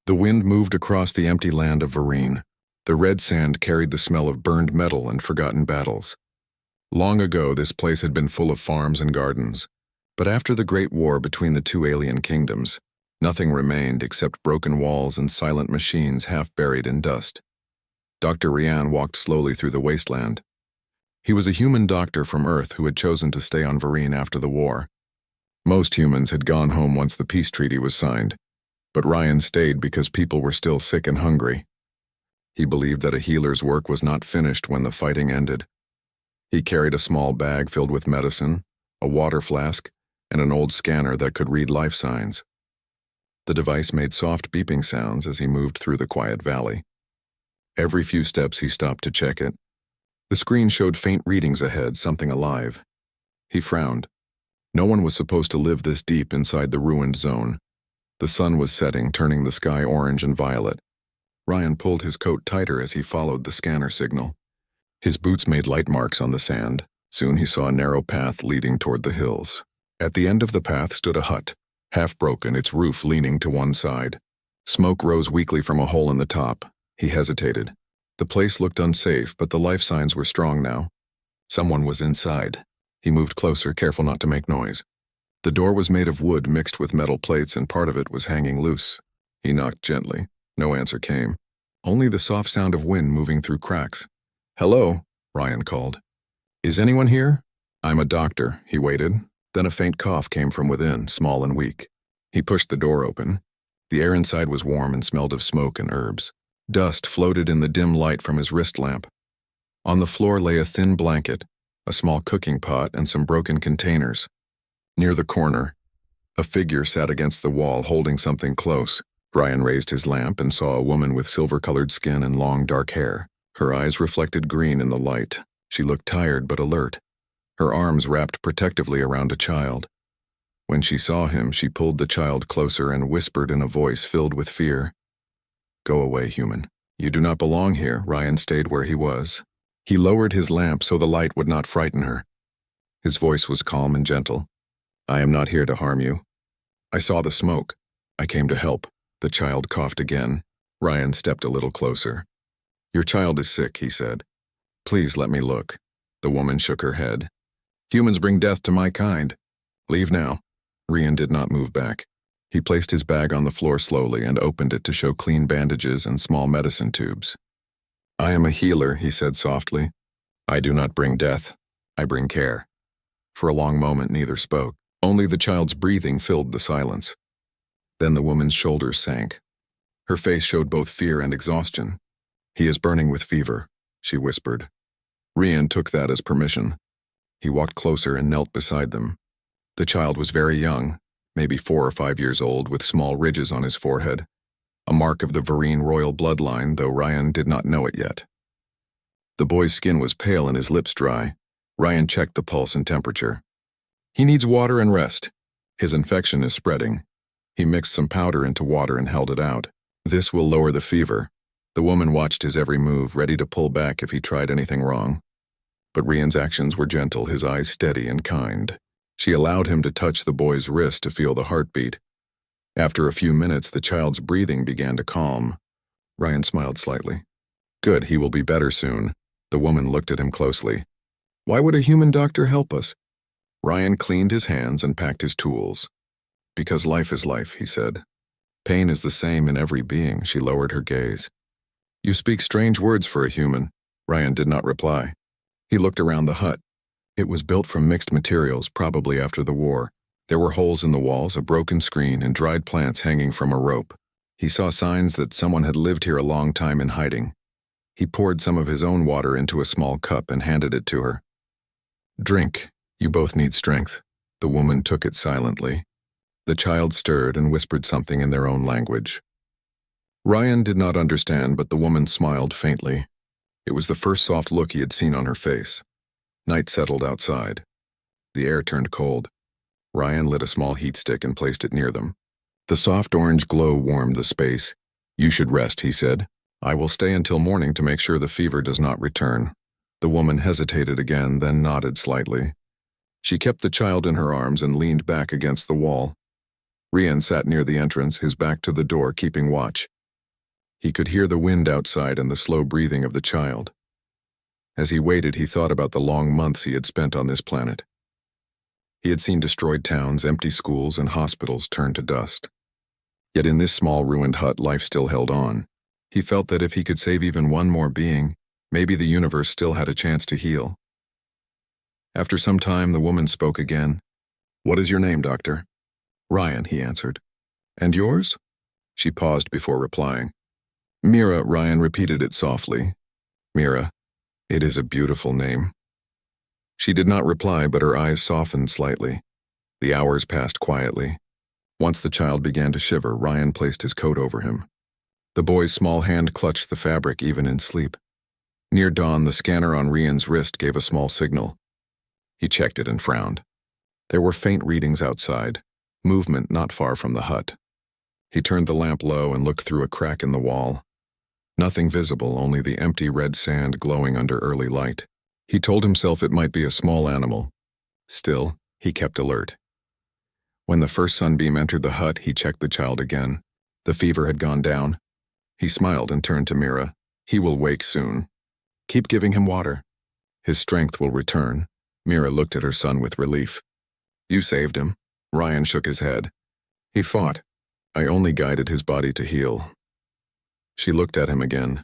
The wind moved across the empty land of Varine. The red sand carried the smell of burned metal and forgotten battles. Long ago, this place had been full of farms and gardens. But after the Great War between the two alien kingdoms, nothing remained except broken walls and silent machines half buried in dust. Dr. Rian walked slowly through the wasteland. He was a human doctor from Earth who had chosen to stay on Varine after the war. Most humans had gone home once the peace treaty was signed, but Ryan stayed because people were still sick and hungry. He believed that a healer's work was not finished when the fighting ended. He carried a small bag filled with medicine, a water flask, and an old scanner that could read life signs. The device made soft beeping sounds as he moved through the quiet valley. Every few steps he stopped to check it. The screen showed faint readings ahead, something alive. He frowned. No one was supposed to live this deep inside the ruined zone. The sun was setting, turning the sky orange and violet. Ryan pulled his coat tighter as he followed the scanner signal. His boots made light marks on the sand. Soon he saw a narrow path leading toward the hills. At the end of the path stood a hut, half broken, its roof leaning to one side. Smoke rose weakly from a hole in the top. He hesitated. The place looked unsafe, but the life signs were strong now. Someone was inside. He moved closer, careful not to make noise. The door was made of wood mixed with metal plates, and part of it was hanging loose. He knocked gently. No answer came. Only the soft sound of wind moving through cracks. "Hello," Ryan called. "Is anyone here?" "I'm a doctor." He waited. Then a faint cough came from within, small and weak. He pushed the door open. The air inside was warm and smelled of smoke and herbs. Dust floated in the dim light from his wrist lamp. On the floor lay a thin blanket, a small cooking pot, and some broken containers. Near the corner, a figure sat against the wall holding something close. Ryan raised his lamp and saw a woman with silver-colored skin and long dark hair. Her eyes reflected green in the light. She looked tired but alert, her arms wrapped protectively around a child. When she saw him, she pulled the child closer and whispered in a voice filled with fear, "Go away, human. You do not belong here." Ryan stayed where he was. He lowered his lamp so the light would not frighten her. His voice was calm and gentle. "I am not here to harm you. I saw the smoke. I came to help." The child coughed again. Ryan stepped a little closer. "Your child is sick," he said. "Please let me look." The woman shook her head. "Humans bring death to my kind. Leave now." Ryan did not move back. He placed his bag on the floor slowly and opened it to show clean bandages and small medicine tubes. "I am a healer," he said softly. "I do not bring death. I bring care." For a long moment, neither spoke. Only the child's breathing filled the silence. Then the woman's shoulders sank. Her face showed both fear and exhaustion. "He is burning with fever," she whispered. Ryan took that as permission. He walked closer and knelt beside them. The child was very young, maybe 4 or 5 years old, with small ridges on his forehead, a mark of the Varine royal bloodline, though Ryan did not know it yet. The boy's skin was pale and his lips dry. Ryan checked the pulse and temperature. "He needs water and rest. His infection is spreading." He mixed some powder into water and held it out. "This will lower the fever." The woman watched his every move, ready to pull back if he tried anything wrong. But Ryan's actions were gentle, his eyes steady and kind. She allowed him to touch the boy's wrist to feel the heartbeat. After a few minutes, the child's breathing began to calm. Ryan smiled slightly. "Good, he will be better soon." The woman looked at him closely. "Why would a human doctor help us?" Ryan cleaned his hands and packed his tools. "Because life is life," he said. "Pain is the same in every being." She lowered her gaze. "You speak strange words for a human." Ryan did not reply. He looked around the hut. It was built from mixed materials, probably after the war. There were holes in the walls, a broken screen, and dried plants hanging from a rope. He saw signs that someone had lived here a long time in hiding. He poured some of his own water into a small cup and handed it to her. "Drink. You both need strength." The woman took it silently. The child stirred and whispered something in their own language. Ryan did not understand, but the woman smiled faintly. It was the first soft look he had seen on her face. Night settled outside. The air turned cold. Ryan lit a small heat stick and placed it near them. The soft orange glow warmed the space. "You should rest," he said. "I will stay until morning to make sure the fever does not return." The woman hesitated again, then nodded slightly. She kept the child in her arms and leaned back against the wall. Ryan sat near the entrance, his back to the door, keeping watch. He could hear the wind outside and the slow breathing of the child. As he waited, he thought about the long months he had spent on this planet. He had seen destroyed towns, empty schools, and hospitals turn to dust. Yet in this small ruined hut, life still held on. He felt that if he could save even one more being, maybe the universe still had a chance to heal. After some time, the woman spoke again. "What is your name, doctor?" "Ryan," he answered. "And yours?" She paused before replying. "Mira," Ryan repeated it softly. "Mira, it is a beautiful name." She did not reply, but her eyes softened slightly. The hours passed quietly. Once the child began to shiver, Ryan placed his coat over him. The boy's small hand clutched the fabric even in sleep. Near dawn, the scanner on Ryan's wrist gave a small signal. He checked it and frowned. There were faint readings outside, movement not far from the hut. He turned the lamp low and looked through a crack in the wall. Nothing visible, only the empty red sand glowing under early light. He told himself it might be a small animal. Still, he kept alert. When the first sunbeam entered the hut, he checked the child again. The fever had gone down. He smiled and turned to Mira. "He will wake soon. Keep giving him water. His strength will return." Mira looked at her son with relief. "You saved him." Ryan shook his head. "He fought. I only guided his body to heal." She looked at him again,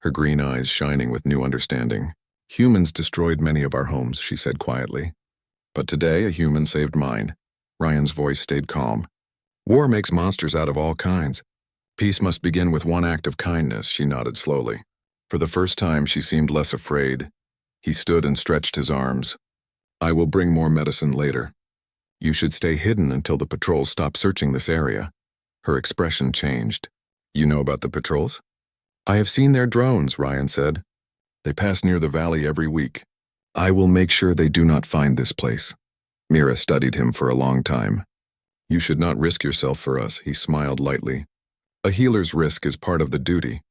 her green eyes shining with new understanding. "Humans destroyed many of our homes," she said quietly. "But today a human saved mine." Ryan's voice stayed calm. "War makes monsters out of all kinds. Peace must begin with one act of kindness," she nodded slowly. For the first time, she seemed less afraid. He stood and stretched his arms. "I will bring more medicine later. You should stay hidden until the patrols stop searching this area." Her expression changed. "You know about the patrols?" "I have seen their drones," Ryan said. "They pass near the valley every week. I will make sure they do not find this place." Mira studied him for a long time. "You should not risk yourself for us," he smiled lightly. "A healer's risk is part of the duty."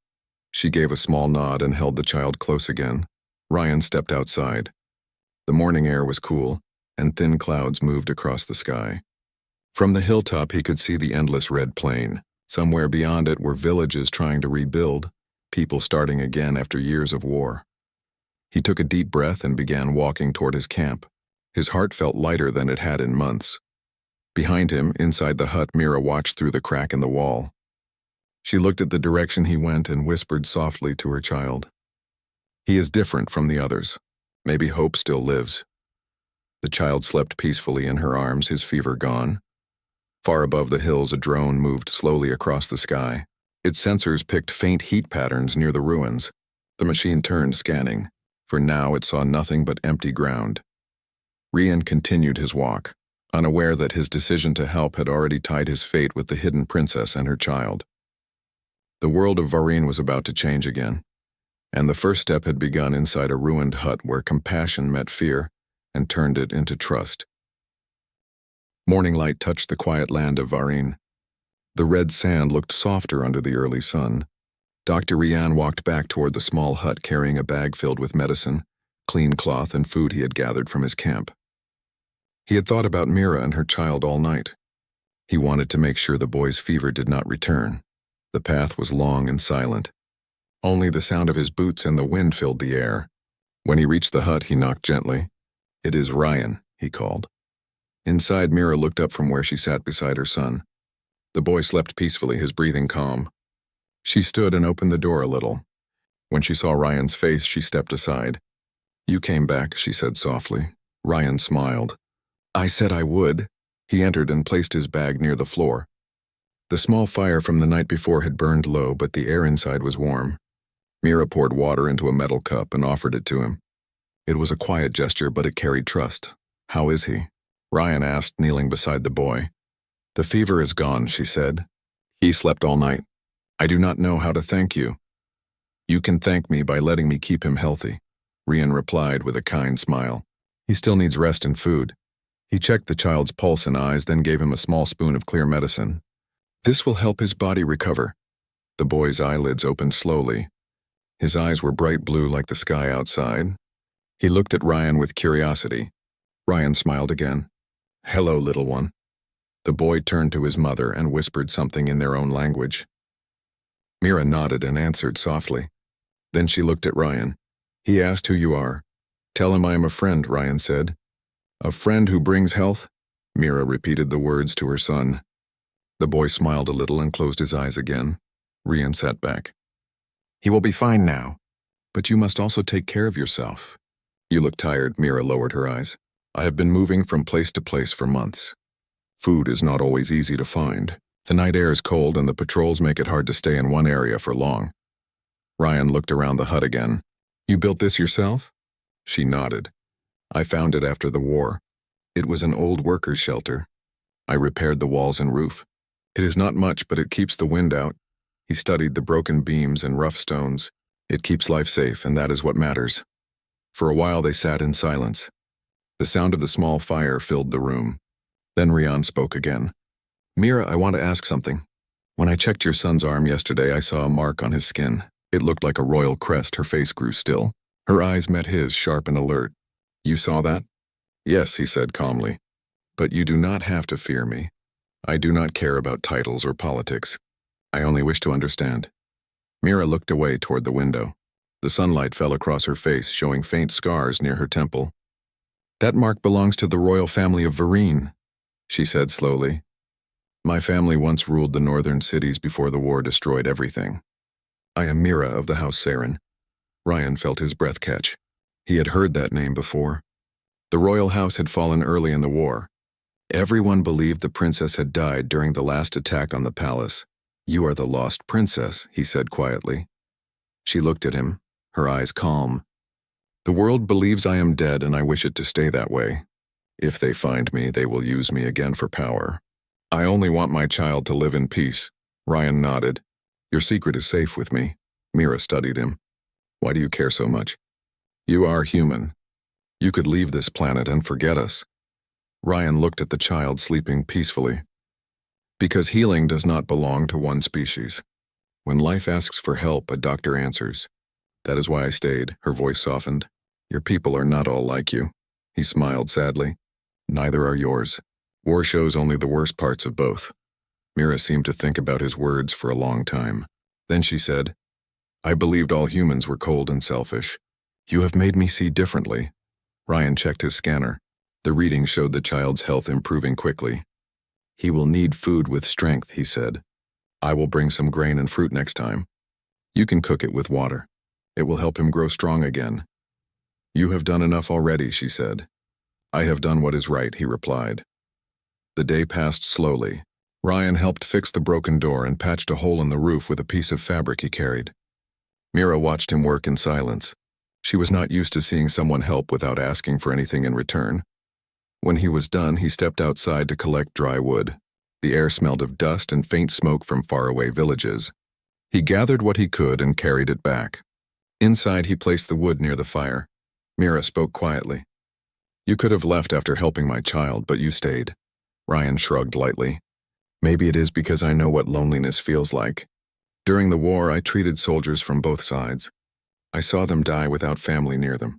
She gave a small nod and held the child close again. Ryan stepped outside. The morning air was cool, and thin clouds moved across the sky. From the hilltop, he could see the endless red plain. Somewhere beyond it were villages trying to rebuild, people starting again after years of war. He took a deep breath and began walking toward his camp. His heart felt lighter than it had in months. Behind him, inside the hut, Mira watched through the crack in the wall. She looked at the direction he went and whispered softly to her child. "He is different from the others. Maybe hope still lives." The child slept peacefully in her arms, his fever gone. Far above the hills, a drone moved slowly across the sky. Its sensors picked faint heat patterns near the ruins. The machine turned, scanning. For now, it saw nothing but empty ground. Ryan continued his walk, unaware that his decision to help had already tied his fate with the hidden princess and her child. The world of Varine was about to change again, and the first step had begun inside a ruined hut where compassion met fear and turned it into trust. Morning light touched the quiet land of Varine. The red sand looked softer under the early sun. Dr. Ryan walked back toward the small hut carrying a bag filled with medicine, clean cloth, and food he had gathered from his camp. He had thought about Mira and her child all night. He wanted to make sure the boy's fever did not return. The path was long and silent. Only the sound of his boots and the wind filled the air. When he reached the hut, he knocked gently. "It is Ryan," he called. Inside, Mira looked up from where she sat beside her son. The boy slept peacefully, his breathing calm. She stood and opened the door a little. When she saw Ryan's face, she stepped aside. "You came back," she said softly. Ryan smiled. "I said I would." He entered and placed his bag near the floor. The small fire from the night before had burned low, but the air inside was warm. Mira poured water into a metal cup and offered it to him. It was a quiet gesture, but it carried trust. "How is he?" Ryan asked, kneeling beside the boy. "The fever is gone," she said. "He slept all night. I do not know how to thank you." "You can thank me by letting me keep him healthy," Ryan replied with a kind smile. "He still needs rest and food." He checked the child's pulse and eyes, then gave him a small spoon of clear medicine. "This will help his body recover." The boy's eyelids opened slowly. His eyes were bright blue like the sky outside. He looked at Ryan with curiosity. Ryan smiled again. "Hello, little one." The boy turned to his mother and whispered something in their own language. Mira nodded and answered softly. Then she looked at Ryan. He asked who you are. Tell him I am a friend, Ryan said. A friend who brings health? Mira repeated the words to her son. The boy smiled a little and closed his eyes again. Ryan sat back. He will be fine now. But you must also take care of yourself. You look tired, Mira lowered her eyes. I have been moving from place to place for months. Food is not always easy to find. The night air is cold and the patrols make it hard to stay in one area for long. Ryan looked around the hut again. You built this yourself? She nodded. I found it after the war. It was an old workers' shelter. I repaired the walls and roof. It is not much, but it keeps the wind out. He studied the broken beams and rough stones. It keeps life safe, and that is what matters. For a while they sat in silence. The sound of the small fire filled the room. Then Ryan spoke again. Mira, I want to ask something. When I checked your son's arm yesterday, I saw a mark on his skin. It looked like a royal crest. Her face grew still. Her eyes met his, sharp and alert. You saw that? Yes, he said calmly. But you do not have to fear me. I do not care about titles or politics. I only wish to understand. Mira looked away toward the window. The sunlight fell across her face, showing faint scars near her temple. That mark belongs to the royal family of Vereen, she said slowly. My family once ruled the northern cities before the war destroyed everything. I am Mira of the House Saren. Ryan felt his breath catch. He had heard that name before. The royal house had fallen early in the war. Everyone believed the princess had died during the last attack on the palace. You are the lost princess, he said quietly. She looked at him, her eyes calm. The world believes I am dead and I wish it to stay that way. If they find me, they will use me again for power. I only want my child to live in peace. Ryan nodded. Your secret is safe with me. Mira studied him. Why do you care so much? You are human. You could leave this planet and forget us. Ryan looked at the child sleeping peacefully. Because healing does not belong to one species. When life asks for help, a doctor answers. That is why I stayed, her voice softened. Your people are not all like you. He smiled sadly. Neither are yours. War shows only the worst parts of both. Mira seemed to think about his words for a long time. Then she said, I believed all humans were cold and selfish. You have made me see differently. Ryan checked his scanner. The reading showed the child's health improving quickly. He will need food with strength, he said. I will bring some grain and fruit next time. You can cook it with water. It will help him grow strong again. You have done enough already, she said. I have done what is right, he replied. The day passed slowly. Ryan helped fix the broken door and patched a hole in the roof with a piece of fabric he carried. Mira watched him work in silence. She was not used to seeing someone help without asking for anything in return. When he was done, he stepped outside to collect dry wood. The air smelled of dust and faint smoke from faraway villages. He gathered what he could and carried it back. Inside, he placed the wood near the fire. Mira spoke quietly. You could have left after helping my child, but you stayed. Ryan shrugged lightly. Maybe it is because I know what loneliness feels like. During the war, I treated soldiers from both sides. I saw them die without family near them.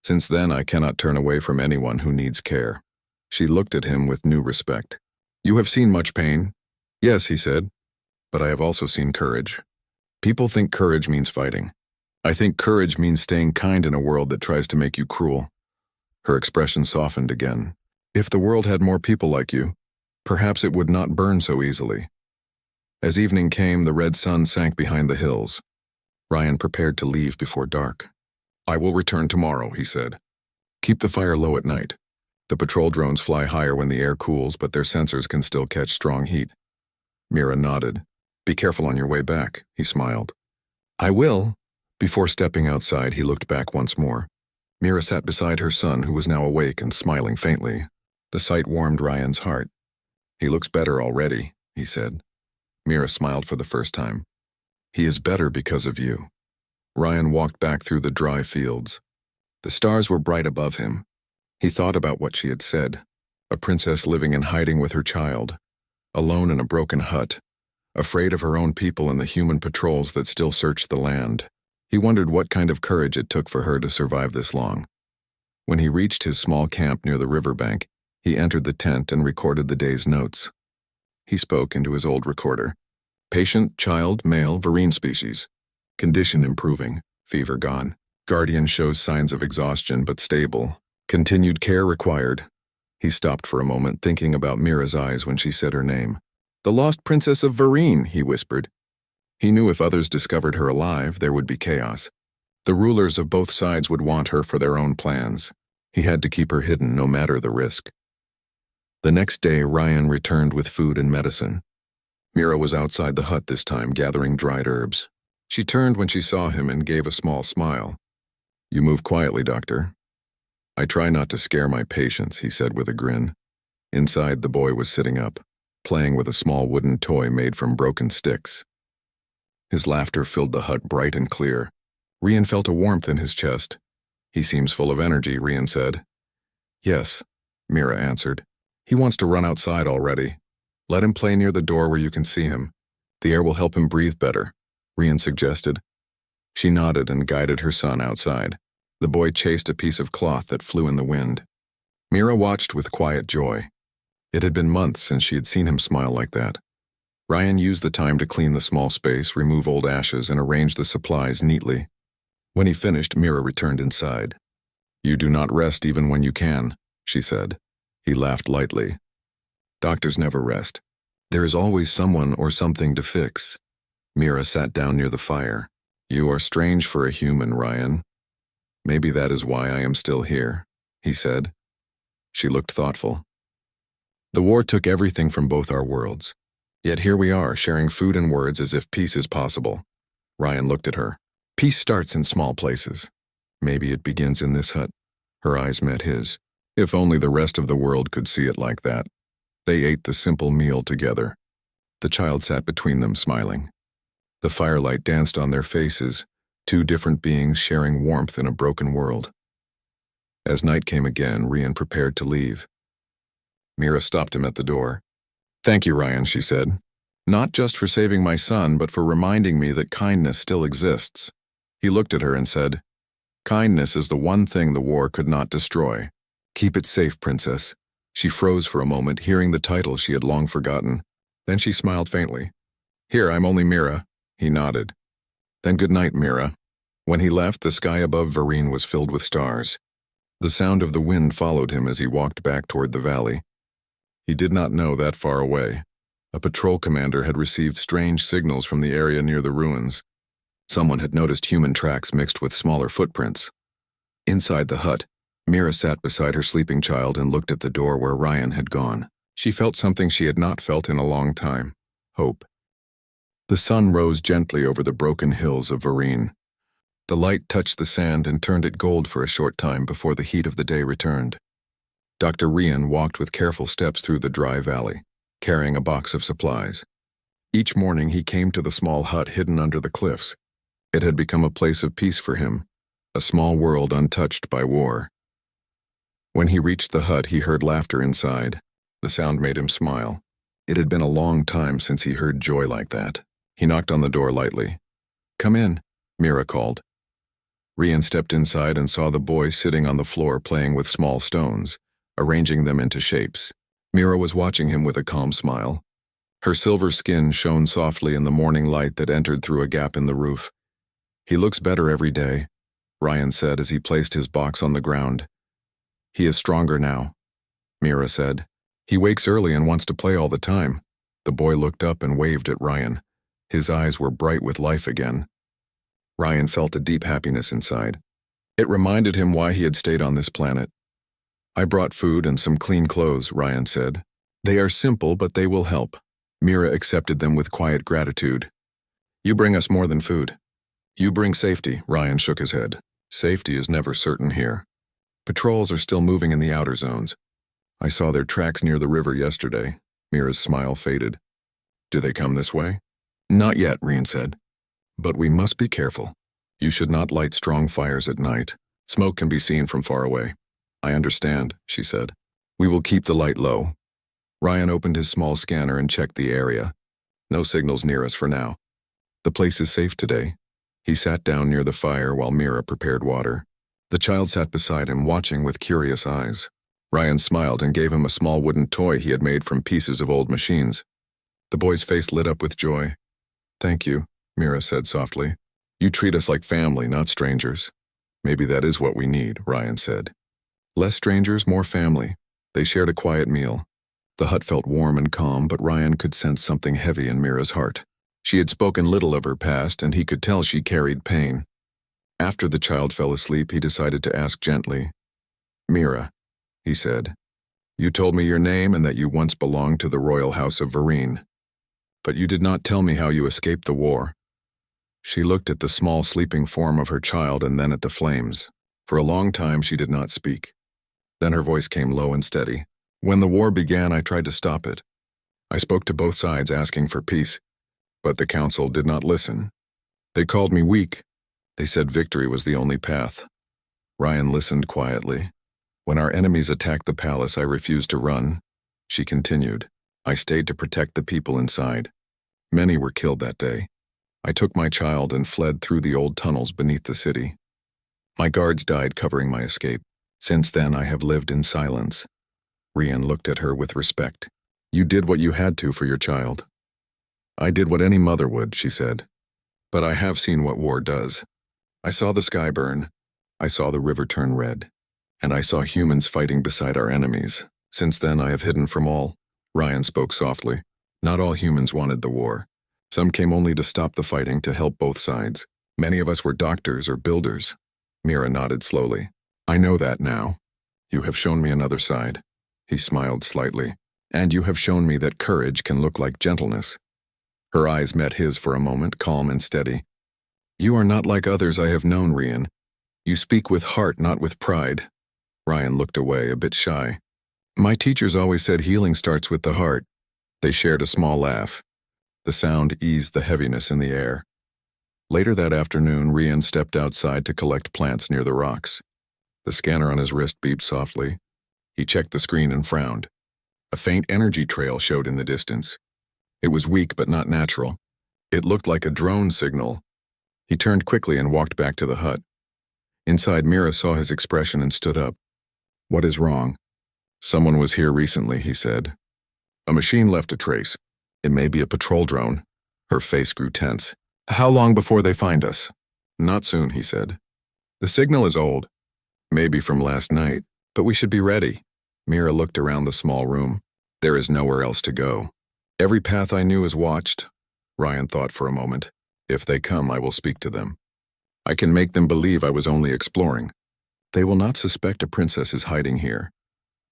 Since then, I cannot turn away from anyone who needs care. She looked at him with new respect. You have seen much pain? Yes, he said. But I have also seen courage. People think courage means fighting. I think courage means staying kind in a world that tries to make you cruel. Her expression softened again. If the world had more people like you, perhaps it would not burn so easily. As evening came, the red sun sank behind the hills. Ryan prepared to leave before dark. I will return tomorrow, he said. Keep the fire low at night. The patrol drones fly higher when the air cools, but their sensors can still catch strong heat. Mira nodded. Be careful on your way back, he smiled. I will. Before stepping outside, he looked back once more. Mira sat beside her son, who was now awake and smiling faintly. The sight warmed Ryan's heart. He looks better already, he said. Mira smiled for the first time. He is better because of you. Ryan walked back through the dry fields. The stars were bright above him. He thought about what she had said. A princess living in hiding with her child, alone in a broken hut, afraid of her own people and the human patrols that still searched the land. He wondered what kind of courage it took for her to survive this long. When he reached his small camp near the riverbank, he entered the tent and recorded the day's notes. He spoke into his old recorder. Patient, child, male, Varine species. Condition improving, fever gone. Guardian shows signs of exhaustion but stable. Continued care required. He stopped for a moment, thinking about Mira's eyes when she said her name. The lost princess of Varine, he whispered. He knew if others discovered her alive, there would be chaos. The rulers of both sides would want her for their own plans. He had to keep her hidden, no matter the risk. The next day, Ryan returned with food and medicine. Mira was outside the hut this time, gathering dried herbs. She turned when she saw him and gave a small smile. You move quietly, doctor. I try not to scare my patients, he said with a grin. Inside, the boy was sitting up, playing with a small wooden toy made from broken sticks. His laughter filled the hut bright and clear. Ryan felt a warmth in his chest. He seems full of energy, Ryan said. Yes, Mira answered. He wants to run outside already. Let him play near the door where you can see him. The air will help him breathe better, Ryan suggested. She nodded and guided her son outside. The boy chased a piece of cloth that flew in the wind. Mira watched with quiet joy. It had been months since she had seen him smile like that. Ryan used the time to clean the small space, remove old ashes, and arrange the supplies neatly. When he finished, Mira returned inside. You do not rest even when you can, she said. He laughed lightly. Doctors never rest. There is always someone or something to fix. Mira sat down near the fire. You are strange for a human, Ryan. Maybe that is why I am still here, he said. She looked thoughtful. The war took everything from both our worlds. Yet here we are, sharing food and words as if peace is possible. Ryan looked at her. Peace starts in small places. Maybe it begins in this hut. Her eyes met his. If only the rest of the world could see it like that. They ate the simple meal together. The child sat between them, smiling. The firelight danced on their faces, two different beings sharing warmth in a broken world. As night came again, Ryan prepared to leave. Mira stopped him at the door. Thank you, Ryan, she said. Not just for saving my son, but for reminding me that kindness still exists. He looked at her and said, Kindness is the one thing the war could not destroy. Keep it safe, princess. She froze for a moment, hearing the title she had long forgotten. Then she smiled faintly. Here, I'm only Mira. He nodded. Then good night, Mira. When he left, the sky above Varine was filled with stars. The sound of the wind followed him as he walked back toward the valley. He did not know that far away. A patrol commander had received strange signals from the area near the ruins. Someone had noticed human tracks mixed with smaller footprints. Inside the hut, Mira sat beside her sleeping child and looked at the door where Ryan had gone. She felt something she had not felt in a long time. Hope. The sun rose gently over the broken hills of Varine. The light touched the sand and turned it gold for a short time before the heat of the day returned. Dr. Ryan walked with careful steps through the dry valley, carrying a box of supplies. Each morning he came to the small hut hidden under the cliffs. It had become a place of peace for him, a small world untouched by war. When he reached the hut, he heard laughter inside. The sound made him smile. It had been a long time since he heard joy like that. He knocked on the door lightly. Come in, Mira called. Ryan stepped inside and saw the boy sitting on the floor playing with small stones, arranging them into shapes. Mira was watching him with a calm smile. Her silver skin shone softly in the morning light that entered through a gap in the roof. He looks better every day, Ryan said as he placed his box on the ground. He is stronger now, Mira said. He wakes early and wants to play all the time. The boy looked up and waved at Ryan. His eyes were bright with life again. Ryan felt a deep happiness inside. It reminded him why he had stayed on this planet. I brought food and some clean clothes, Ryan said. They are simple, but they will help. Mira accepted them with quiet gratitude. You bring us more than food. You bring safety, Ryan shook his head. Safety is never certain here. Patrols are still moving in the outer zones. I saw their tracks near the river yesterday. Mira's smile faded. Do they come this way? Not yet, Ryan said. But we must be careful. You should not light strong fires at night. Smoke can be seen from far away. I understand, she said. We will keep the light low. Ryan opened his small scanner and checked the area. No signals near us for now. The place is safe today. He sat down near the fire while Mira prepared water. The child sat beside him, watching with curious eyes. Ryan smiled and gave him a small wooden toy he had made from pieces of old machines. The boy's face lit up with joy. Thank you, Mira said softly. You treat us like family, not strangers. Maybe that is what we need, Ryan said. Less strangers, more family. They shared a quiet meal. The hut felt warm and calm, but Ryan could sense something heavy in Mira's heart. She had spoken little of her past, and he could tell she carried pain. After the child fell asleep, he decided to ask gently. Mira, he said, you told me your name and that you once belonged to the royal house of Vereen. But you did not tell me how you escaped the war. She looked at the small sleeping form of her child and then at the flames. For a long time she did not speak. Then her voice came low and steady. When the war began, I tried to stop it. I spoke to both sides asking for peace, but the council did not listen. They called me weak. They said victory was the only path. Ryan listened quietly. When our enemies attacked the palace, I refused to run. She continued. I stayed to protect the people inside. Many were killed that day. I took my child and fled through the old tunnels beneath the city. My guards died covering my escape. Since then, I have lived in silence. Ryan looked at her with respect. You did what you had to for your child. I did what any mother would, she said. But I have seen what war does. I saw the sky burn. I saw the river turn red. And I saw humans fighting beside our enemies. Since then, I have hidden from all. Ryan spoke softly. Not all humans wanted the war. Some came only to stop the fighting to help both sides. Many of us were doctors or builders. Mira nodded slowly. I know that now. You have shown me another side. He smiled slightly. And you have shown me that courage can look like gentleness. Her eyes met his for a moment, calm and steady. You are not like others I have known, Ryan. You speak with heart, not with pride. Ryan looked away, a bit shy. My teachers always said healing starts with the heart. They shared a small laugh. The sound eased the heaviness in the air. Later that afternoon, Ryan stepped outside to collect plants near the rocks. The scanner on his wrist beeped softly. He checked the screen and frowned. A faint energy trail showed in the distance. It was weak but not natural. It looked like a drone signal. He turned quickly and walked back to the hut. Inside, Mira saw his expression and stood up. What is wrong? Someone was here recently, he said. A machine left a trace. It may be a patrol drone. Her face grew tense. How long before they find us? Not soon, he said. The signal is old. Maybe from last night, but we should be ready. Mira looked around the small room. There is nowhere else to go. Every path I knew is watched. Ryan thought for a moment. If they come, I will speak to them. I can make them believe I was only exploring. They will not suspect a princess is hiding here.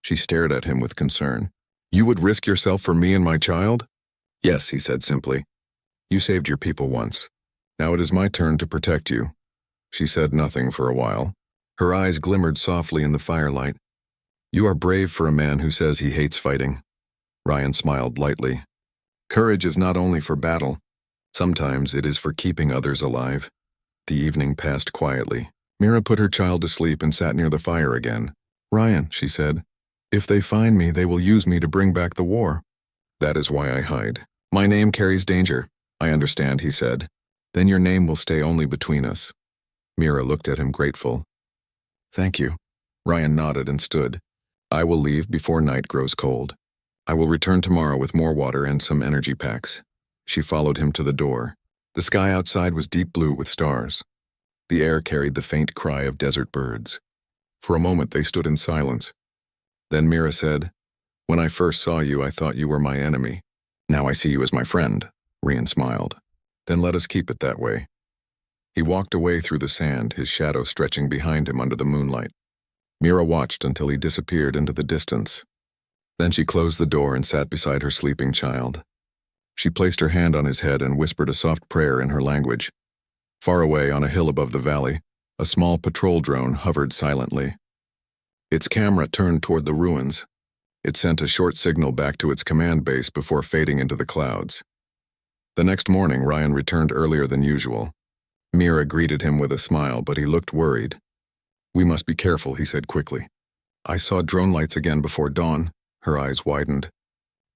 She stared at him with concern. You would risk yourself for me and my child? Yes, he said simply. You saved your people once. Now it is my turn to protect you. She said nothing for a while. Her eyes glimmered softly in the firelight. You are brave for a man who says he hates fighting. Ryan smiled lightly. Courage is not only for battle. Sometimes it is for keeping others alive. The evening passed quietly. Mira put her child to sleep and sat near the fire again. Ryan, she said, if they find me, they will use me to bring back the war. That is why I hide. My name carries danger. I understand, he said. Then your name will stay only between us. Mira looked at him grateful. Thank you. Ryan nodded and stood. I will leave before night grows cold. I will return tomorrow with more water and some energy packs. She followed him to the door. The sky outside was deep blue with stars. The air carried the faint cry of desert birds. For a moment they stood in silence. Then Mira said, When I first saw you, I thought you were my enemy. Now I see you as my friend. Ryan smiled. Then let us keep it that way. He walked away through the sand, his shadow stretching behind him under the moonlight. Mira watched until he disappeared into the distance. Then she closed the door and sat beside her sleeping child. She placed her hand on his head and whispered a soft prayer in her language. Far away on a hill above the valley, a small patrol drone hovered silently. Its camera turned toward the ruins. It sent a short signal back to its command base before fading into the clouds. The next morning, Ryan returned earlier than usual. Mira greeted him with a smile, but he looked worried. We must be careful, he said quickly. I saw drone lights again before dawn. Her eyes widened.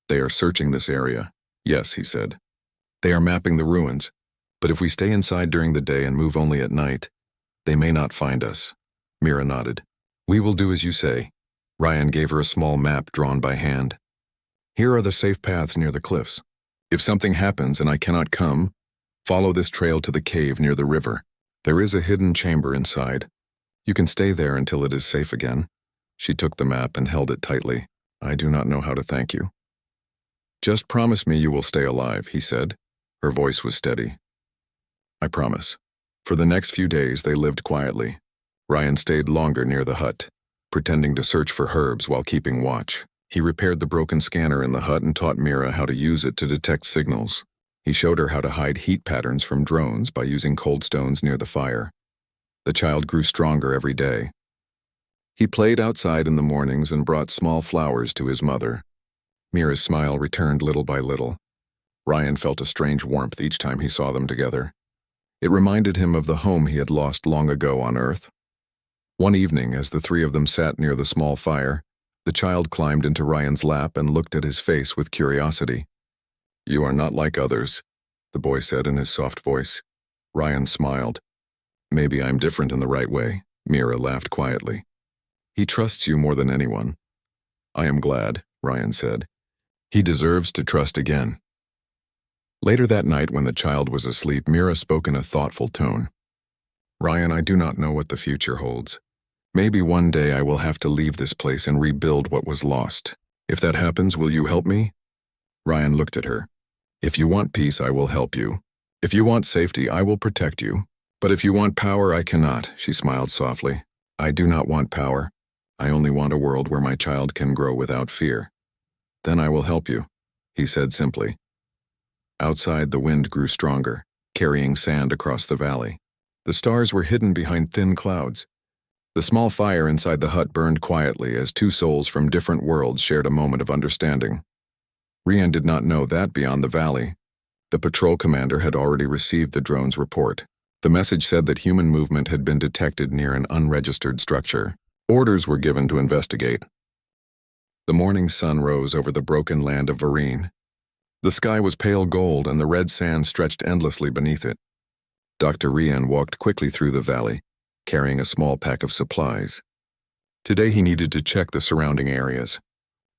They are searching this area. Yes, he said. They are mapping the ruins, but if we stay inside during the day and move only at night, they may not find us. Mira nodded. We will do as you say. Ryan gave her a small map drawn by hand. Here are the safe paths near the cliffs. If something happens and I cannot come, Follow this trail to the cave near the river. There is a hidden chamber inside. You can stay there until it is safe again." She took the map and held it tightly. "I do not know how to thank you." "Just promise me you will stay alive," he said. Her voice was steady. "I promise." For the next few days, they lived quietly. Ryan stayed longer near the hut, pretending to search for herbs while keeping watch. He repaired the broken scanner in the hut and taught Mira how to use it to detect signals. He showed her how to hide heat patterns from drones by using cold stones near the fire. The child grew stronger every day. He played outside in the mornings and brought small flowers to his mother. Mira's smile returned little by little. Ryan felt a strange warmth each time he saw them together. It reminded him of the home he had lost long ago on Earth. One evening, as the three of them sat near the small fire, the child climbed into Ryan's lap and looked at his face with curiosity. "You are not like others," the boy said in his soft voice. Ryan smiled. "Maybe I'm different in the right way," Mira laughed quietly. "He trusts you more than anyone." "I am glad," Ryan said. "He deserves to trust again." Later that night, when the child was asleep, Mira spoke in a thoughtful tone. "Ryan, I do not know what the future holds. Maybe one day I will have to leave this place and rebuild what was lost. If that happens, will you help me?" Ryan looked at her. "If you want peace, I will help you. If you want safety, I will protect you. But if you want power, I cannot," she smiled softly. "I do not want power. I only want a world where my child can grow without fear." "Then I will help you," he said simply. Outside, the wind grew stronger, carrying sand across the valley. The stars were hidden behind thin clouds. The small fire inside the hut burned quietly as two souls from different worlds shared a moment of understanding. Ryan did not know that beyond the valley, the patrol commander had already received the drone's report. The message said that human movement had been detected near an unregistered structure. Orders were given to investigate. The morning sun rose over the broken land of Varine. The sky was pale gold and the red sand stretched endlessly beneath it. Dr. Ryan walked quickly through the valley, carrying a small pack of supplies. Today he needed to check the surrounding areas.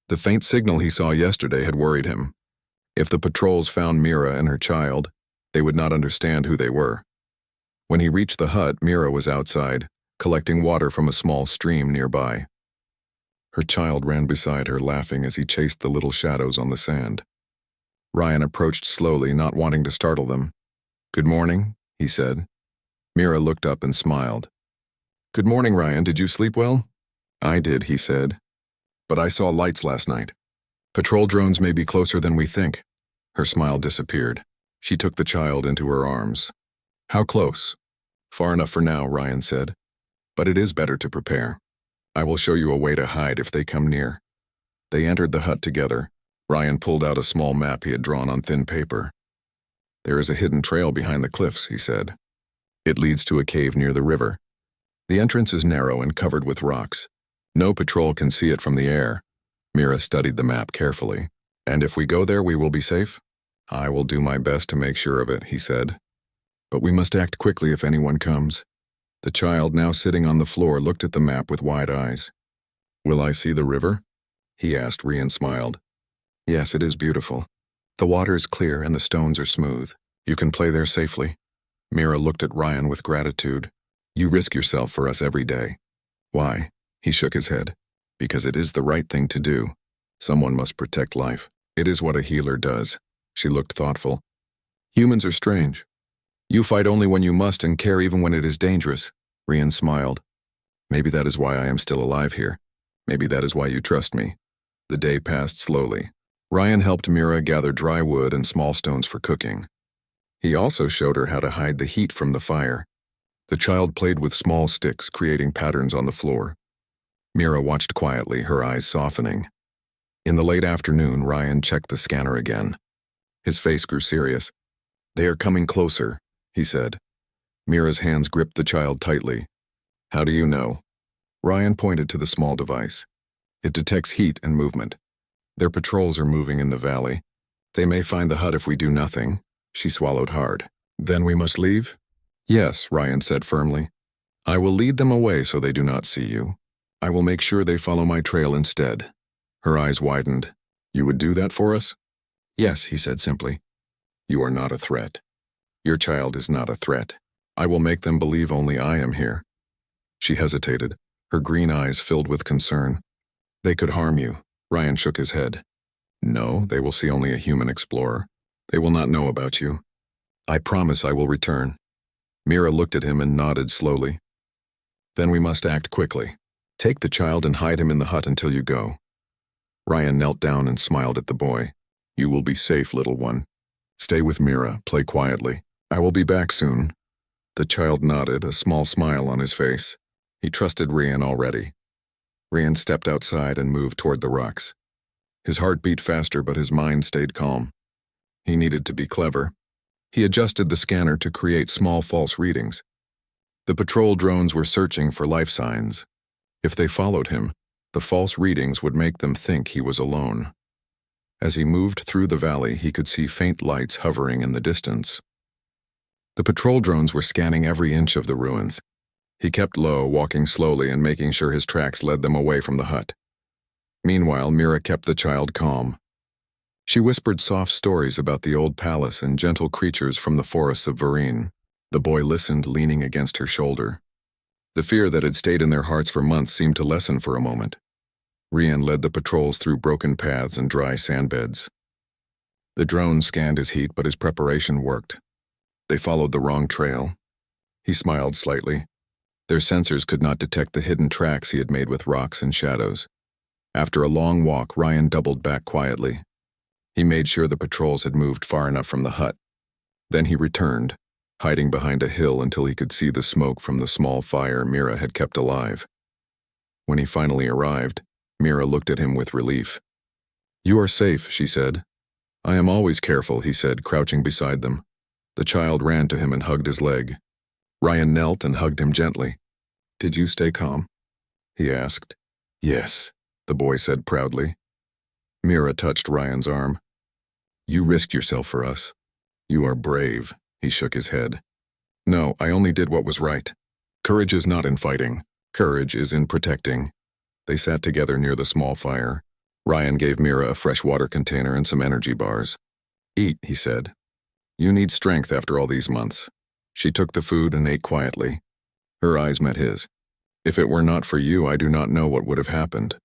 The faint signal he saw yesterday had worried him. If the patrols found Mira and her child, they would not understand who they were. When he reached the hut, Mira was outside, collecting water from a small stream nearby. Her child ran beside her, laughing as he chased the little shadows on the sand. Ryan approached slowly, not wanting to startle them. "Good morning," he said. Mira looked up and smiled. "Good morning, Ryan. Did you sleep well?" "I did," he said. "But I saw lights last night. Patrol drones may be closer than we think." Her smile disappeared. She took the child into her arms. "How close?" "Far enough for now," Ryan said. "But it is better to prepare. I will show you a way to hide if they come near." They entered the hut together. Ryan pulled out a small map he had drawn on thin paper. "There is a hidden trail behind the cliffs," he said. "It leads to a cave near the river. The entrance is narrow and covered with rocks. No patrol can see it from the air." Mira studied the map carefully. "And if we go there, we will be safe?" "I will do my best to make sure of it," he said. "But we must act quickly if anyone comes." The child, now sitting on the floor, looked at the map with wide eyes. "Will I see the river?" he asked. Ryan smiled. "Yes, it is beautiful. The water is clear and the stones are smooth. You can play there safely." Mira looked at Ryan with gratitude. "You risk yourself for us every day." "Why?" He shook his head. "Because it is the right thing to do. Someone must protect life. It is what a healer does." She looked thoughtful. "Humans are strange. You fight only when you must and care even when it is dangerous." Ryan smiled. "Maybe that is why I am still alive here. Maybe that is why you trust me." The day passed slowly. Ryan helped Mira gather dry wood and small stones for cooking. He also showed her how to hide the heat from the fire. The child played with small sticks, creating patterns on the floor. Mira watched quietly, her eyes softening. In the late afternoon, Ryan checked the scanner again. His face grew serious. "They are coming closer," he said. Mira's hands gripped the child tightly. "How do you know?" Ryan pointed to the small device. "It detects heat and movement. Their patrols are moving in the valley. They may find the hut if we do nothing." She swallowed hard. "Then we must leave?" "Yes," Ryan said firmly. "I will lead them away so they do not see you. I will make sure they follow my trail instead." Her eyes widened. "You would do that for us?" "Yes," he said simply. "You are not a threat." Your child is not a threat. I will make them believe only I am here." She hesitated, her green eyes filled with concern. "They could harm you." Ryan shook his head. "No, they will see only a human explorer. They will not know about you. I promise I will return." Mira looked at him and nodded slowly. "Then we must act quickly. Take the child and hide him in the hut until you go." Ryan knelt down and smiled at the boy. "You will be safe, little one. Stay with Mira, play quietly. I will be back soon." The child nodded, a small smile on his face. He trusted Ryan already. Ryan stepped outside and moved toward the rocks. His heart beat faster, but his mind stayed calm. He needed to be clever. He adjusted the scanner to create small false readings. The patrol drones were searching for life signs. If they followed him, the false readings would make them think he was alone. As he moved through the valley, he could see faint lights hovering in the distance. The patrol drones were scanning every inch of the ruins. He kept low, walking slowly and making sure his tracks led them away from the hut. Meanwhile, Mira kept the child calm. She whispered soft stories about the old palace and gentle creatures from the forests of Vereen. The boy listened, leaning against her shoulder. The fear that had stayed in their hearts for months seemed to lessen for a moment. Rian led the patrols through broken paths and dry sandbeds. The drone scanned his heat, but his preparation worked. They followed the wrong trail. He smiled slightly. Their sensors could not detect the hidden tracks he had made with rocks and shadows. After a long walk, Ryan doubled back quietly. He made sure the patrols had moved far enough from the hut. Then he returned, hiding behind a hill until he could see the smoke from the small fire Mira had kept alive. When he finally arrived, Mira looked at him with relief. "You are safe," she said. "I am always careful," he said, crouching beside them. The child ran to him and hugged his leg. Ryan knelt and hugged him gently. "Did you stay calm?" he asked. "Yes," the boy said proudly. Mira touched Ryan's arm. "You risked yourself for us. You are brave," he shook his head. "No, I only did what was right. Courage is not in fighting. Courage is in protecting." They sat together near the small fire. Ryan gave Mira a fresh water container and some energy bars. "Eat," he said. "You need strength after all these months." She took the food and ate quietly. Her eyes met his. "If it were not for you, I do not know what would have happened."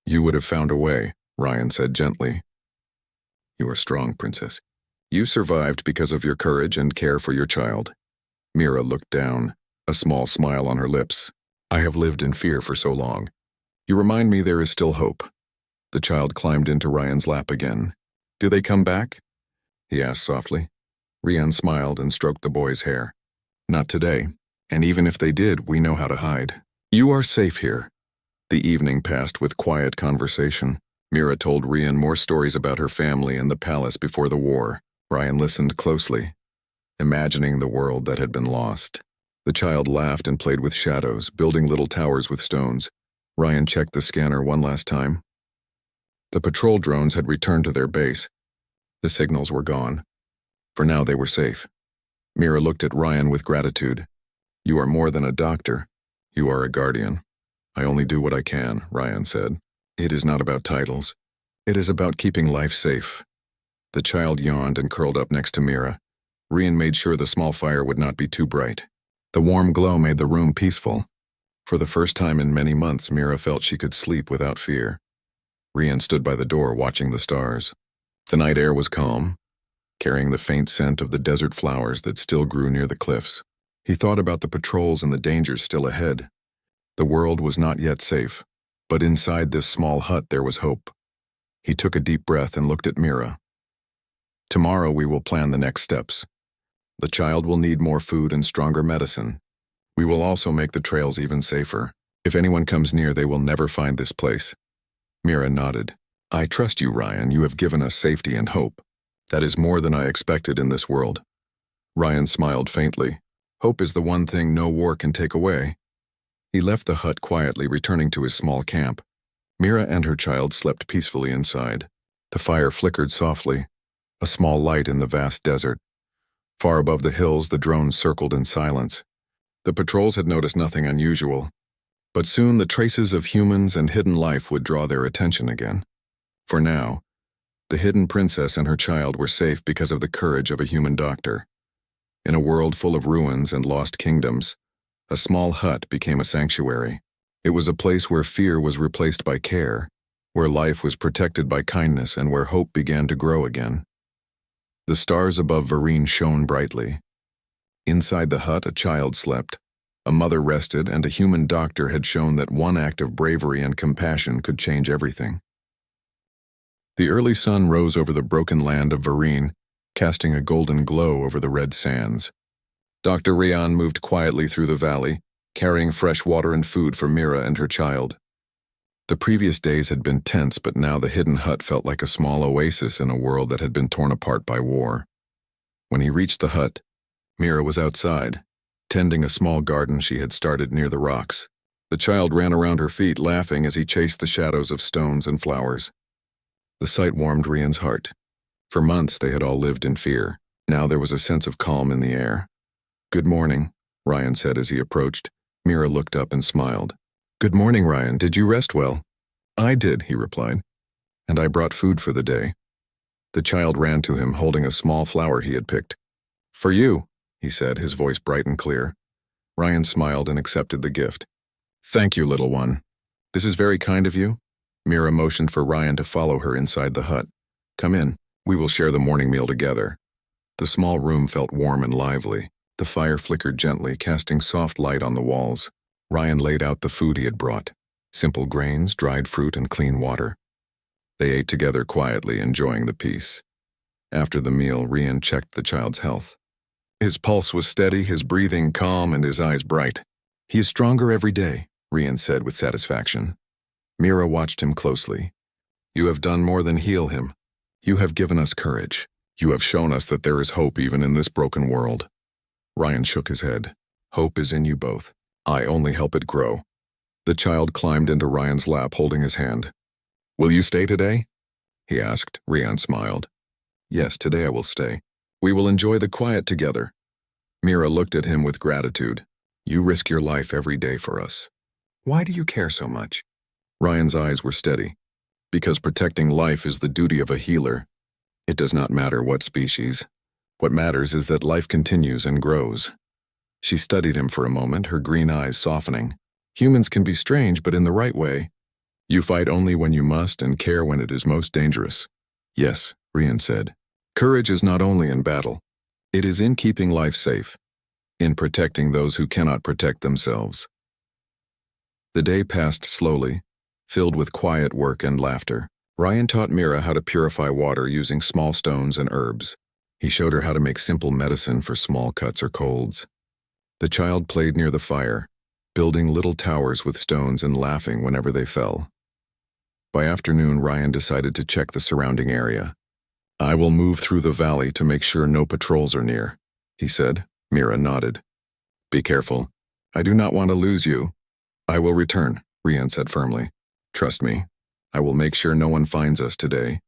"You would have found a way," Ryan said gently. "You are strong, Princess. You survived because of your courage and care for your child." Mira looked down, a small smile on her lips. "I have lived in fear for so long. You remind me there is still hope." The child climbed into Ryan's lap again. "Do they come back?" he asked softly. Ryan smiled and stroked the boy's hair. "Not today, and even if they did, we know how to hide. You are safe here." The evening passed with quiet conversation. Mira told Ryan more stories about her family and the palace before the war. Ryan listened closely, imagining the world that had been lost. The child laughed and played with shadows, building little towers with stones. Ryan checked the scanner one last time. The patrol drones had returned to their base. The signals were gone. For now they were safe. Mira looked at Ryan with gratitude. "You are more than a doctor. You are a guardian." "I only do what I can," Ryan said. "It is not about titles. It is about keeping life safe." The child yawned and curled up next to Mira. Ryan made sure the small fire would not be too bright. The warm glow made the room peaceful. For the first time in many months, Mira felt she could sleep without fear. Ryan stood by the door watching the stars. The night air was calm, carrying the faint scent of the desert flowers that still grew near the cliffs. He thought about the patrols and the dangers still ahead. The world was not yet safe, but inside this small hut there was hope. He took a deep breath and looked at Mira. "Tomorrow we will plan the next steps. The child will need more food and stronger medicine. We will also make the trails even safer. If anyone comes near, they will never find this place." Mira nodded. "I trust you, Ryan. You have given us safety and hope. That is more than I expected in this world." Ryan smiled faintly. "Hope is the one thing no war can take away." He left the hut quietly, returning to his small camp. Mira and her child slept peacefully inside. The fire flickered softly, a small light in the vast desert. Far above the hills, the drones circled in silence. The patrols had noticed nothing unusual, but soon the traces of humans and hidden life would draw their attention again. For now, the hidden princess and her child were safe because of the courage of a human doctor. In a world full of ruins and lost kingdoms, a small hut became a sanctuary. It was a place where fear was replaced by care, where life was protected by kindness, and where hope began to grow again. The stars above Vereen shone brightly. Inside the hut, a child slept. A mother rested, and a human doctor had shown that one act of bravery and compassion could change everything. The early sun rose over the broken land of Vereen, casting a golden glow over the red sands. Dr. Rian moved quietly through the valley, carrying fresh water and food for Mira and her child. The previous days had been tense, but now the hidden hut felt like a small oasis in a world that had been torn apart by war. When he reached the hut, Mira was outside, tending a small garden she had started near the rocks. The child ran around her feet, laughing as he chased the shadows of stones and flowers. The sight warmed Rian's heart. For months they had all lived in fear. Now there was a sense of calm in the air. "Good morning," Ryan said as he approached. Mira looked up and smiled. "Good morning, Ryan. Did you rest well?" "I did," he replied. "And I brought food for the day." The child ran to him, holding a small flower he had picked. "For you," he said, his voice bright and clear. Ryan smiled and accepted the gift. "Thank you, little one. This is very kind of you." Mira motioned for Ryan to follow her inside the hut. "Come in. We will share the morning meal together." The small room felt warm and lively. The fire flickered gently, casting soft light on the walls. Ryan laid out the food he had brought: simple grains, dried fruit, and clean water. They ate together quietly, enjoying the peace. After the meal, Ryan checked the child's health. His pulse was steady, his breathing calm, and his eyes bright. "He is stronger every day," Ryan said with satisfaction. Mira watched him closely. "You have done more than heal him. You have given us courage. You have shown us that there is hope even in this broken world." Ryan shook his head. "Hope is in you both. I only help it grow." The child climbed into Ryan's lap, holding his hand. "Will you stay today?" he asked. Ryan smiled. "Yes, today I will stay. We will enjoy the quiet together." Mira looked at him with gratitude. "You risk your life every day for us. Why do you care so much?" Ryan's eyes were steady. "Because protecting life is the duty of a healer. It does not matter what species. What matters is that life continues and grows." She studied him for a moment, her green eyes softening. "Humans can be strange, but in the right way. You fight only when you must and care when it is most dangerous." "Yes," Ryan said. "Courage is not only in battle. It is in keeping life safe, in protecting those who cannot protect themselves." The day passed slowly, filled with quiet work and laughter. Ryan taught Mira how to purify water using small stones and herbs. He showed her how to make simple medicine for small cuts or colds. The child played near the fire, building little towers with stones and laughing whenever they fell. By afternoon, Ryan decided to check the surrounding area. "I will move through the valley to make sure no patrols are near," he said. Mira nodded. "Be careful. I do not want to lose you." "I will return," Ryan said firmly. "Trust me. I will make sure no one finds us today."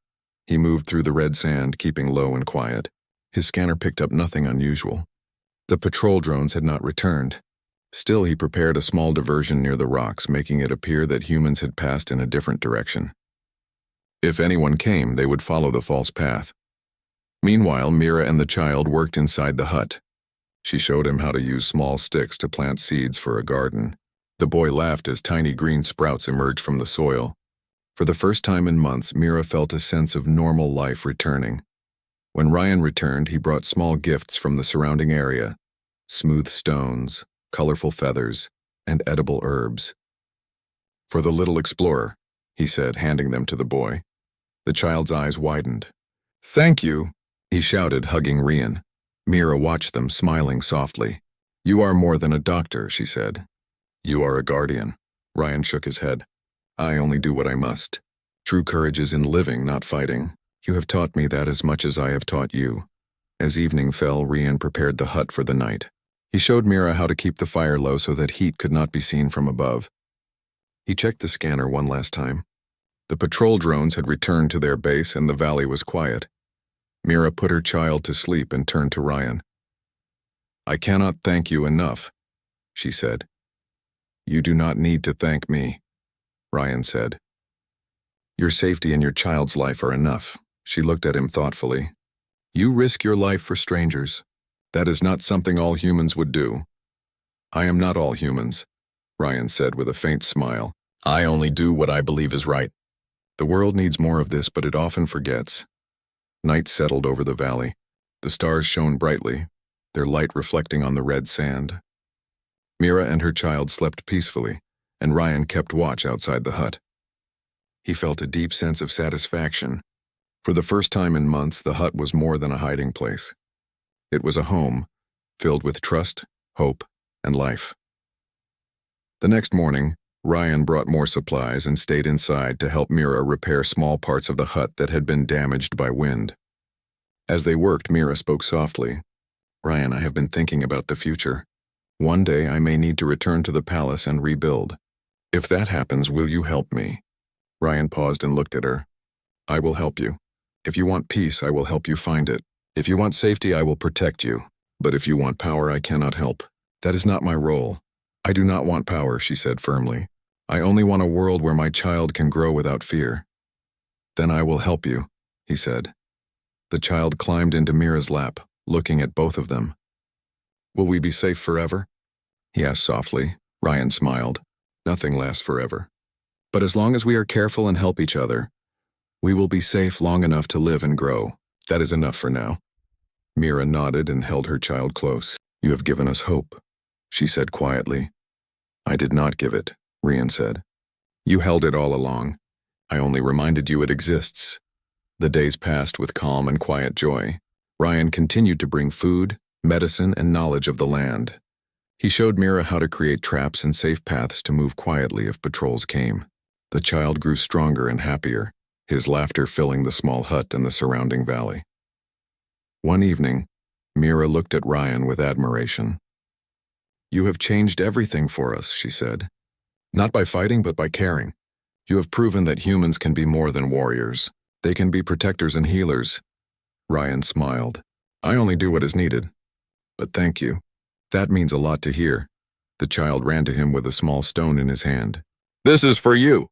He moved through the red sand, keeping low and quiet. His scanner picked up nothing unusual. The patrol drones had not returned. Still, he prepared a small diversion near the rocks, making it appear that humans had passed in a different direction. If anyone came, they would follow the false path. Meanwhile, Mira and the child worked inside the hut. She showed him how to use small sticks to plant seeds for a garden. The boy laughed as tiny green sprouts emerged from the soil. For the first time in months, Mira felt a sense of normal life returning. When Ryan returned, he brought small gifts from the surrounding area: smooth stones, colorful feathers, and edible herbs. "For the little explorer," he said, handing them to the boy. The child's eyes widened. "Thank you," he shouted, hugging Ryan. Mira watched them, smiling softly. "You are more than a doctor," she said. "You are a guardian." Ryan shook his head. "I only do what I must. True courage is in living, not fighting. You have taught me that as much as I have taught you." As evening fell, Ryan prepared the hut for the night. He showed Mira how to keep the fire low so that heat could not be seen from above. He checked the scanner one last time. The patrol drones had returned to their base and the valley was quiet. Mira put her child to sleep and turned to Ryan. "I cannot thank you enough," she said. "You do not need to thank me," Ryan said. "Your safety and your child's life are enough." She looked at him thoughtfully. "You risk your life for strangers. That is not something all humans would do. I am not all humans, Ryan said with a faint smile. I only do what I believe is right. The world needs more of this, but it often forgets. Night settled over the valley. The stars shone brightly, their light reflecting on the red sand. Mira and her child slept peacefully, and Ryan kept watch outside the hut. He felt a deep sense of satisfaction. For the first time in months, the hut was more than a hiding place. It was a home, filled with trust, hope, and life. The next morning, Ryan brought more supplies and stayed inside to help Mira repair small parts of the hut that had been damaged by wind. As they worked, Mira spoke softly. Ryan, I have been thinking about the future. One day I may need to return to the palace and rebuild. If that happens, will you help me? Ryan paused and looked at her. I will help you. If you want peace, I will help you find it. If you want safety, I will protect you. But if you want power, I cannot help. That is not my role. I do not want power, she said firmly. I only want a world where my child can grow without fear. Then I will help you, he said. The child climbed into Mira's lap, looking at both of them. Will we be safe forever? He asked softly. Ryan smiled. Nothing lasts forever. But as long as we are careful and help each other, we will be safe long enough to live and grow. That is enough for now. Mira nodded and held her child close. You have given us hope, she said quietly. I did not give it, Ryan said. You held it all along. I only reminded you it exists. The days passed with calm and quiet joy. Ryan continued to bring food, medicine, and knowledge of the land. He showed Mira how to create traps and safe paths to move quietly if patrols came. The child grew stronger and happier, his laughter filling the small hut and the surrounding valley. One evening, Mira looked at Ryan with admiration. You have changed everything for us, she said. Not by fighting, but by caring. You have proven that humans can be more than warriors. They can be protectors and healers. Ryan smiled. I only do what is needed. But thank you. That means a lot to hear. The child ran to him with a small stone in his hand. This is for you,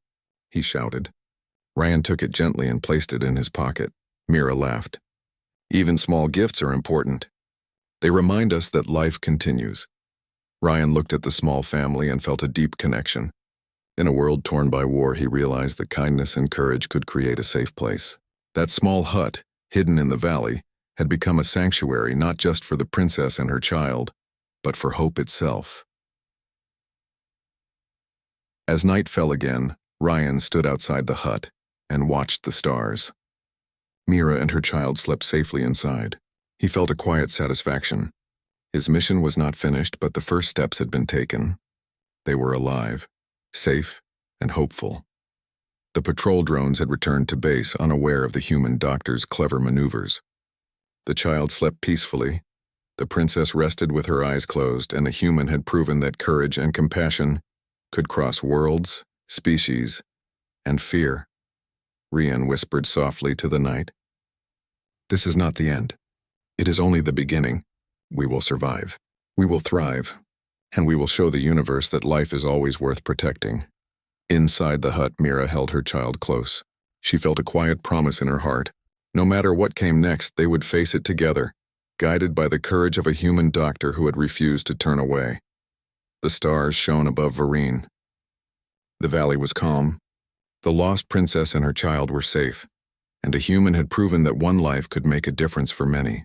he shouted. Ryan took it gently and placed it in his pocket. Mira laughed. Even small gifts are important. They remind us that life continues. Ryan looked at the small family and felt a deep connection. In a world torn by war, he realized that kindness and courage could create a safe place. That small hut, hidden in the valley, had become a sanctuary not just for the princess and her child, but for hope itself. As night fell again, Ryan stood outside the hut and watched the stars. Mira and her child slept safely inside. He felt a quiet satisfaction. His mission was not finished, but the first steps had been taken. They were alive, safe, and hopeful. The patrol drones had returned to base, unaware of the human doctor's clever maneuvers. The child slept peacefully. The princess rested with her eyes closed, and a human had proven that courage and compassion could cross worlds, species, and fear. Ryan whispered softly to the night. This is not the end. It is only the beginning. We will survive. We will thrive. And we will show the universe that life is always worth protecting. Inside the hut, Mira held her child close. She felt a quiet promise in her heart. No matter what came next, they would face it together, guided by the courage of a human doctor who had refused to turn away. The stars shone above Vereen. The valley was calm. The lost princess and her child were safe, and a human had proven that one life could make a difference for many.